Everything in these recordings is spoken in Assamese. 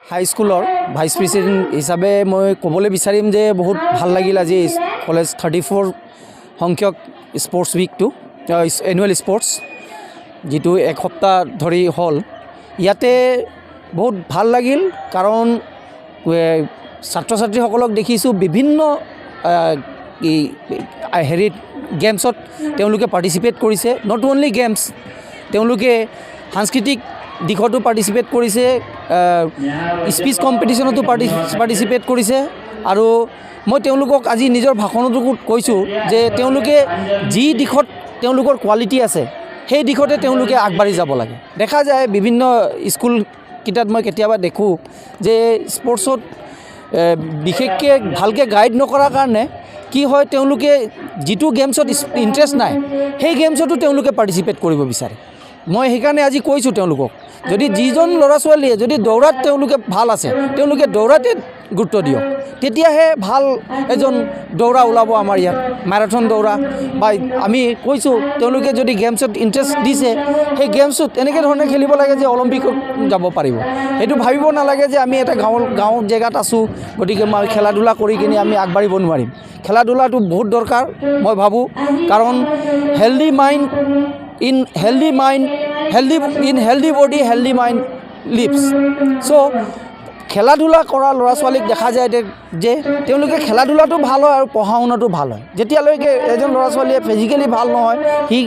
হাই স্কুলৰ ভাইচ প্ৰেচিডেণ্ট হিচাপে মই ক'বলৈ বিচাৰিম যে বহুত ভাল লাগিল আজি কলেজ 34 সংখ্যক স্পৰ্টছ উইকটো এনুৱেল স্পৰ্টছ যিটো এক সপ্তাহ ধৰি হ'ল ইয়াতে বহুত ভাল লাগিল কাৰণ ছাত্ৰ ছাত্ৰীসকলক দেখিছোঁ বিভিন্ন হেৰিত গেমছত তেওঁলোকে পাৰ্টিচিপেট কৰিছে নট অনলি গেমছ তেওঁলোকে সাংস্কৃতিক দিশতো পাৰ্টিচিপেট কৰিছে স্পীচ কম্পিটিশ্যনতো পাৰ্টিচিপেট কৰিছে আৰু মই তেওঁলোকক আজি নিজৰ ভাষণতো কৈছোঁ যে তেওঁলোকে যি দিশত তেওঁলোকৰ কোৱালিটি আছে সেই দিশতে তেওঁলোকে আগবাঢ়ি যাব লাগে দেখা যায় বিভিন্ন স্কুলকেইটাত মই কেতিয়াবা দেখোঁ যে স্পৰ্টছত বিশেষকৈ ভালকৈ গাইড নকৰাৰ কাৰণে কি হয় তেওঁলোকে যিটো গেমছত ইণ্টাৰেষ্ট নাই সেই গেমছতো তেওঁলোকে পাৰ্টিচিপেট কৰিব বিচাৰে মই সেইকাৰণে আজি কৈছোঁ তেওঁলোকক যদি যিজন ল'ৰা ছোৱালীয়ে যদি দৌৰাত তেওঁলোকে ভাল আছে তেওঁলোকে দৌৰাতে গুৰুত্ব দিয়ক তেতিয়াহে ভাল এজন দৌৰা ওলাব আমাৰ ইয়াত মাৰাথন দৌৰা বা আমি কৈছোঁ তেওঁলোকে যদি গেমছত ইণ্টাৰেষ্ট দিছে সেই গেমছত এনেকৈ ধৰণে খেলিব লাগে যে অলিম্পিকত যাব পাৰিব সেইটো ভাবিব নালাগে যে আমি এটা গাঁও জেগাত আছোঁ গতিকে মই খেলা ধূলা কৰি কিনে আমি আগবাঢ়িব নোৱাৰিম খেলা ধূলাটো বহুত দৰকাৰ মই ভাবোঁ কাৰণ healthy mind in healthy body healthy mind lives so খেলা ধূলা কৰা ল'ৰা ছোৱালীক দেখা যায় যে তেওঁলোকে খেলা ধূলাটো ভাল হয় আৰু পঢ়া শুনাটো ভাল হয় যেতিয়ালৈকে এজন ল'ৰা ছোৱালীয়ে ফিজিকেলি ভাল নহয় সি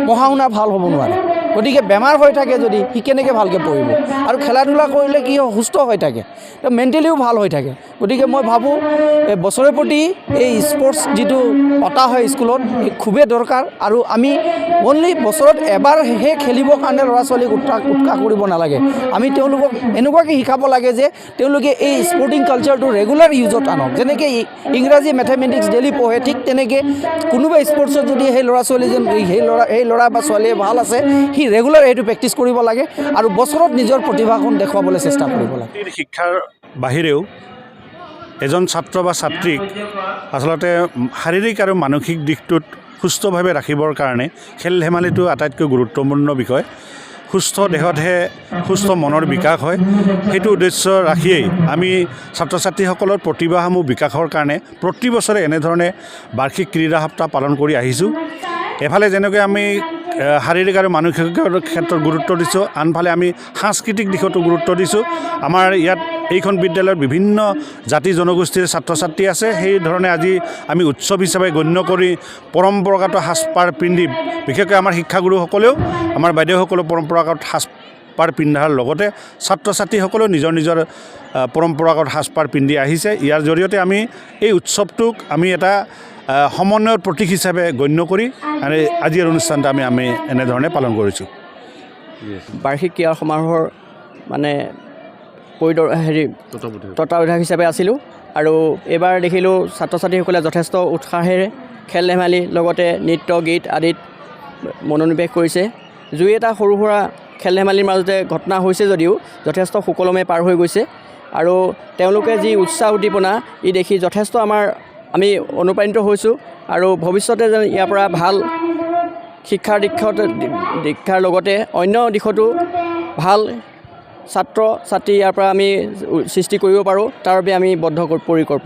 পঢ়া শুনা ভাল হ'ব নোৱাৰে গতিকে বেমাৰ হৈ থাকে যদি সি কেনেকৈ ভালকৈ পঢ়িব আৰু খেলা ধূলা কৰিলে কি হয় সুস্থ হৈ থাকে তো মেণ্টেলিও ভাল হৈ থাকে গতিকে মই ভাবোঁ বছৰে প্ৰতি এই স্পৰ্টছ যিটো পতা হয় স্কুলত খুবেই দৰকাৰ আৰু আমি অনলি বছৰত এবাৰহে খেলিবৰ কাৰণে ল'ৰা ছোৱালীক উৎসাহ কৰিব নালাগে আমি তেওঁলোকক এনেকুৱাকৈ শিকাব লাগে যে তেওঁলোকে এই স্পৰ্টিং কালচাৰটো ৰেগুলাৰ ইউজত আনক যেনেকৈ ইংৰাজী মেথমেটিক্স ডেইলি পঢ়ে ঠিক তেনেকৈ কোনোবা স্পৰ্টছত যদি সেই ল'ৰা ছোৱালীজন সেই ল'ৰা বা ছোৱালীয়ে ভাল আছে সি ৰেগুলাৰ এইটো প্ৰেক্টিছ কৰিব লাগে আৰু বছৰত নিজৰ প্ৰতিভাখন দেখুৱাবলৈ চেষ্টা কৰিব লাগে শিক্ষাৰ বাহিৰেও এজন ছাত্ৰ বা ছাত্ৰীক আচলতে শাৰীৰিক আৰু মানসিক দিশটোত সুস্থভাৱে ৰাখিবৰ কাৰণে খেল ধেমালিটো আটাইতকৈ গুৰুত্বপূৰ্ণ বিষয় সুস্থ দেহতহে সুস্থ মনৰ বিকাশ হয় সেইটো উদ্দেশ্য ৰাখিয়েই আমি ছাত্ৰ ছাত্ৰীসকলৰ প্ৰতিভাসমূহ বিকাশৰ কাৰণে প্ৰতি বছৰে এনেধৰণে বাৰ্ষিক ক্ৰীড়া সপ্তাহ পালন কৰি আহিছোঁ এফালে যেনেকৈ আমি শাৰীৰিক আৰু মানসিক ক্ষেত্ৰত গুৰুত্ব দিছোঁ আনফালে আমি সাংস্কৃতিক দিশতো গুৰুত্ব দিছোঁ আমাৰ ইয়াত এইখন বিদ্যালয়ত বিভিন্ন জাতি জনগোষ্ঠীৰ ছাত্ৰ ছাত্ৰী আছে সেই ধৰণে আজি আমি উৎসৱ হিচাপে গণ্য কৰি পৰম্পৰাগত সাজপাৰ পিন্ধি বিশেষকৈ আমাৰ শিক্ষাগুৰুসকলেও আমাৰ বাইদেউসকলেও পৰম্পৰাগত সাজপাৰ পিন্ধাৰ লগতে ছাত্ৰ ছাত্ৰীসকলেও নিজৰ নিজৰ পৰম্পৰাগত সাজপাৰ পিন্ধি আহিছে ইয়াৰ জৰিয়তে আমি এই উৎসৱটোক আমি এটা সমন্বয়ৰ প্ৰতীক হিচাপে গণ্য কৰি আজিৰ অনুষ্ঠানটো আমি এনেধৰণে পালন কৰিছোঁ বাৰ্ষিক ক্ৰীড়া সমাৰোহৰ মানে তত্ত্বাৱধায়ক হিচাপে আছিলোঁ আৰু এইবাৰ দেখিলোঁ ছাত্ৰ ছাত্ৰীসকলে যথেষ্ট উৎসাহেৰে খেল ধেমালি লগতে নৃত্য গীত আদিত মনোনিৱেশ কৰিছে দুই এটা সৰু সুৰা খেল ধেমালিৰ মাজতে ঘটনা হৈছে যদিও যথেষ্ট সুকলমে পাৰ হৈ গৈছে আৰু তেওঁলোকে যি উৎসাহ উদ্দীপনা ই দেখি যথেষ্ট আমি অনুপ্ৰাণিত হৈছোঁ আৰু ভৱিষ্যতে যেন ইয়াৰ পৰা ভাল শিক্ষাৰ লগতে অন্য দিশতো ভাল ছাত্ৰ ছাত্ৰী ইয়াৰ পৰা আমি সৃষ্টি কৰিব পাৰোঁ তাৰ বাবে আমি বদ্ধপৰিকৰ